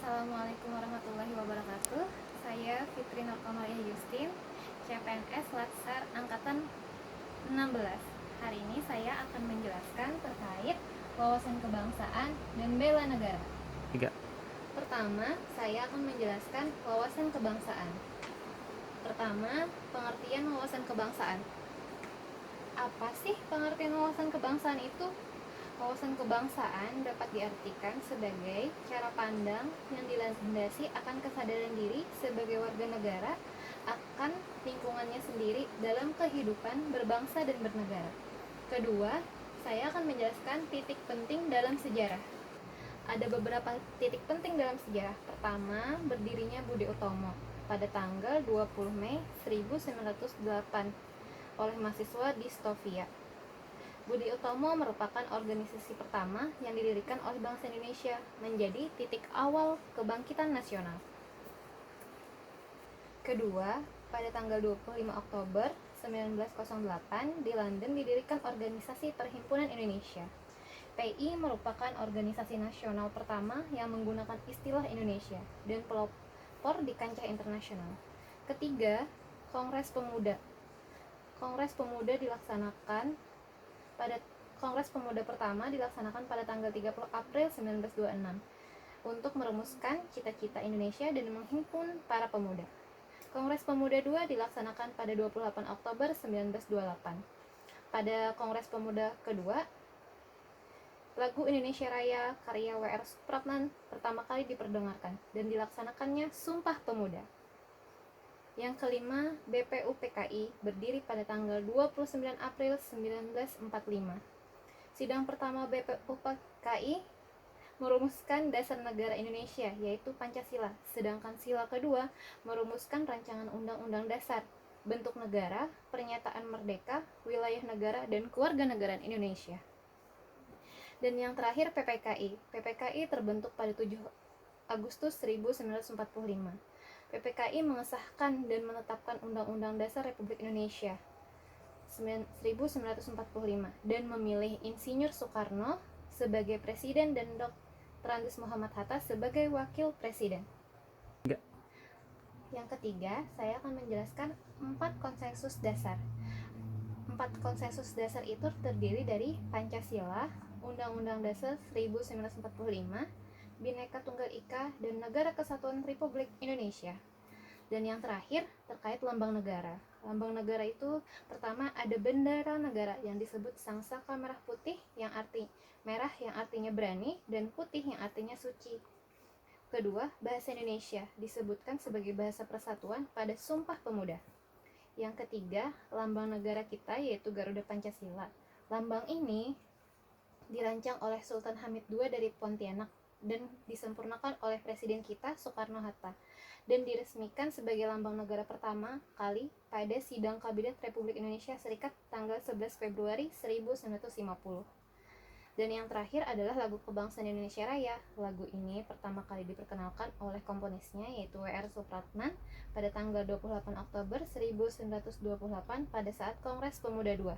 Assalamualaikum warahmatullahi wabarakatuh. Saya Fitri Nurkamaliah Yustin, CPNS Latsar Angkatan 16. Hari ini saya akan menjelaskan terkait wawasan kebangsaan dan bela negara. 3. Pertama, saya akan menjelaskan wawasan kebangsaan. Pertama, pengertian wawasan kebangsaan. Apa sih pengertian wawasan kebangsaan itu? Wawasan kebangsaan dapat diartikan sebagai cara pandang yang dilandasi akan kesadaran diri sebagai warga negara akan lingkungannya sendiri dalam kehidupan berbangsa dan bernegara. Kedua, saya akan menjelaskan titik penting dalam sejarah. Ada beberapa titik penting dalam sejarah. Pertama, berdirinya Budi Utomo pada tanggal 20 Mei 1908 oleh mahasiswa di Stovia. Budi Utomo merupakan organisasi pertama yang didirikan oleh bangsa Indonesia, menjadi titik awal kebangkitan nasional. Kedua, pada tanggal 25 Oktober 1908 di London didirikan Organisasi Perhimpunan Indonesia. PI merupakan organisasi nasional pertama yang menggunakan istilah Indonesia dan pelopor di kancah internasional. Ketiga, Kongres Pemuda. Kongres Pemuda pertama dilaksanakan pada tanggal 30 April 1926 untuk merumuskan cita-cita Indonesia dan menghimpun para pemuda. Kongres Pemuda II dilaksanakan pada 28 Oktober 1928. Pada Kongres Pemuda kedua, lagu Indonesia Raya karya W.R. Supratman pertama kali diperdengarkan dan dilaksanakannya Sumpah Pemuda. Yang kelima, BPUPKI berdiri pada tanggal 29 April 1945. Sidang pertama BPUPKI merumuskan dasar negara Indonesia, yaitu Pancasila, sedangkan sila kedua merumuskan rancangan undang-undang dasar, bentuk negara, pernyataan merdeka, wilayah negara, dan kewarganegaraan Indonesia. Dan yang terakhir PPKI. PPKI terbentuk pada 7 Agustus 1945. PPKI mengesahkan dan menetapkan Undang-Undang Dasar Republik Indonesia 1945 dan memilih Insinyur Soekarno sebagai presiden dan Dr. Andes Muhammad Hatta sebagai wakil presiden. 3. Yang ketiga, saya akan menjelaskan 4 konsensus dasar. 4 konsensus dasar itu terdiri dari Pancasila, Undang-Undang Dasar 1945, Bhinneka Tunggal Ika, dan Negara Kesatuan Republik Indonesia. Dan yang terakhir terkait lambang negara. Lambang negara itu pertama ada bendera negara yang disebut sangsaka merah putih yang merah yang artinya berani dan putih yang artinya suci. Kedua, bahasa Indonesia disebutkan sebagai bahasa persatuan pada Sumpah Pemuda. Yang ketiga, lambang negara kita yaitu Garuda Pancasila. Lambang ini dirancang oleh Sultan Hamid II dari Pontianak dan disempurnakan oleh Presiden kita Soekarno-Hatta dan diresmikan sebagai lambang negara pertama kali pada Sidang Kabinet Republik Indonesia Serikat tanggal 11 Februari 1950. Dan yang terakhir adalah lagu kebangsaan Indonesia Raya. Lagu ini pertama kali diperkenalkan oleh komponisnya yaitu W.R. Supratman pada tanggal 28 Oktober 1928 pada saat Kongres Pemuda II.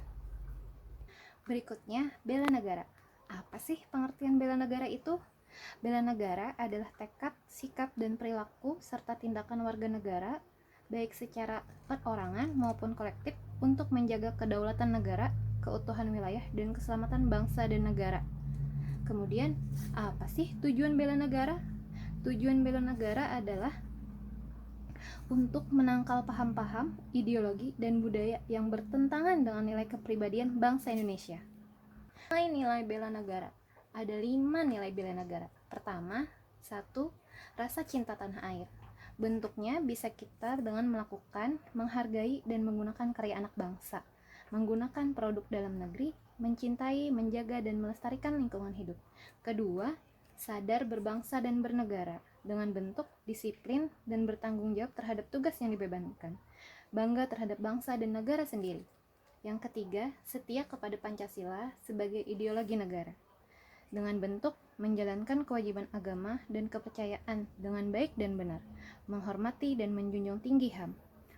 Berikutnya, bela negara. Apa sih pengertian bela negara itu? Bela negara adalah tekad, sikap, dan perilaku serta tindakan warga negara, baik secara perorangan maupun kolektif, untuk menjaga kedaulatan negara, keutuhan wilayah, dan keselamatan bangsa dan negara. Kemudian, apa sih tujuan bela negara? Tujuan bela negara adalah untuk menangkal paham-paham, ideologi, dan budaya yang bertentangan dengan nilai kepribadian bangsa Indonesia. Nilai bela negara. Ada 5 nilai bela negara. Pertama, 1. Rasa cinta tanah air. Bentuknya bisa kita dengan melakukan, menghargai, dan menggunakan karya anak bangsa, menggunakan produk dalam negeri, mencintai, menjaga, dan melestarikan lingkungan hidup. Kedua, sadar berbangsa dan bernegara, dengan bentuk disiplin dan bertanggung jawab terhadap tugas yang dibebankan, bangga terhadap bangsa dan negara sendiri. Yang ketiga, setia kepada Pancasila sebagai ideologi negara, dengan bentuk menjalankan kewajiban agama dan kepercayaan dengan baik dan benar, menghormati dan menjunjung tinggi HAM,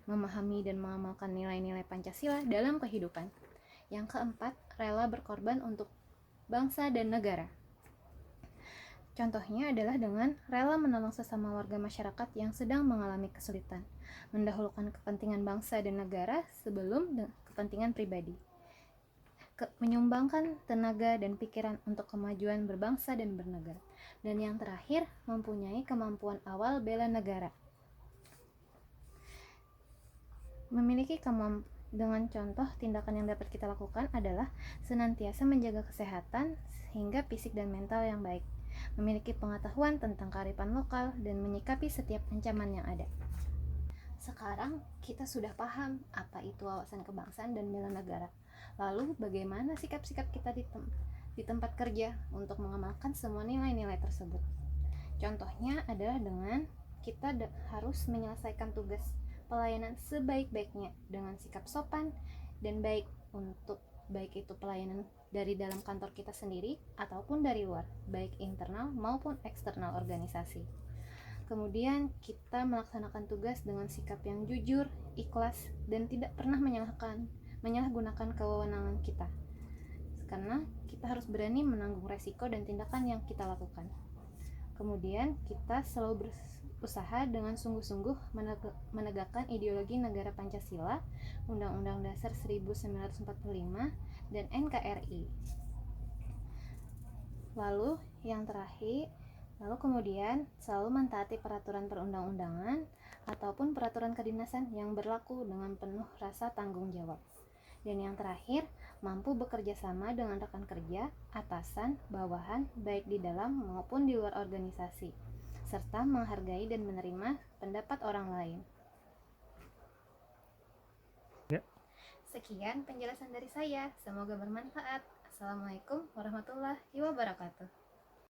memahami dan mengamalkan nilai-nilai Pancasila dalam kehidupan. Yang keempat, rela berkorban untuk bangsa dan negara. Contohnya adalah dengan rela menolong sesama warga masyarakat yang sedang mengalami kesulitan, mendahulukan kepentingan bangsa dan negara sebelum kepentingan pribadi, menyumbangkan tenaga dan pikiran untuk kemajuan berbangsa dan bernegara, dan yang terakhir, mempunyai kemampuan awal bela negara. Dengan contoh tindakan yang dapat kita lakukan adalah senantiasa menjaga kesehatan sehingga fisik dan mental yang baik, memiliki pengetahuan tentang kearifan lokal, dan menyikapi setiap ancaman yang ada. Sekarang kita sudah paham apa itu wawasan kebangsaan dan bela negara. Lalu bagaimana sikap-sikap kita di tempat kerja untuk mengamalkan semua nilai-nilai tersebut? Contohnya adalah dengan kita harus menyelesaikan tugas pelayanan sebaik-baiknya dengan sikap sopan dan baik itu pelayanan dari dalam kantor kita sendiri ataupun dari luar, baik internal maupun eksternal organisasi. Kemudian kita melaksanakan tugas dengan sikap yang jujur, ikhlas, dan tidak pernah menyalahgunakan kewenangan kita. Karena kita harus berani menanggung resiko dan tindakan yang kita lakukan. Kemudian kita selalu berusaha dengan sungguh-sungguh menegakkan ideologi negara Pancasila, Undang-Undang Dasar 1945, dan NKRI. Lalu kemudian selalu mentaati peraturan perundang-undangan ataupun peraturan kedinasan yang berlaku dengan penuh rasa tanggung jawab. Dan yang terakhir, mampu bekerja sama dengan rekan kerja, atasan, bawahan, baik di dalam maupun di luar organisasi, serta menghargai dan menerima pendapat orang lain. Ya. Sekian penjelasan dari saya, semoga bermanfaat. Assalamualaikum warahmatullahi wabarakatuh.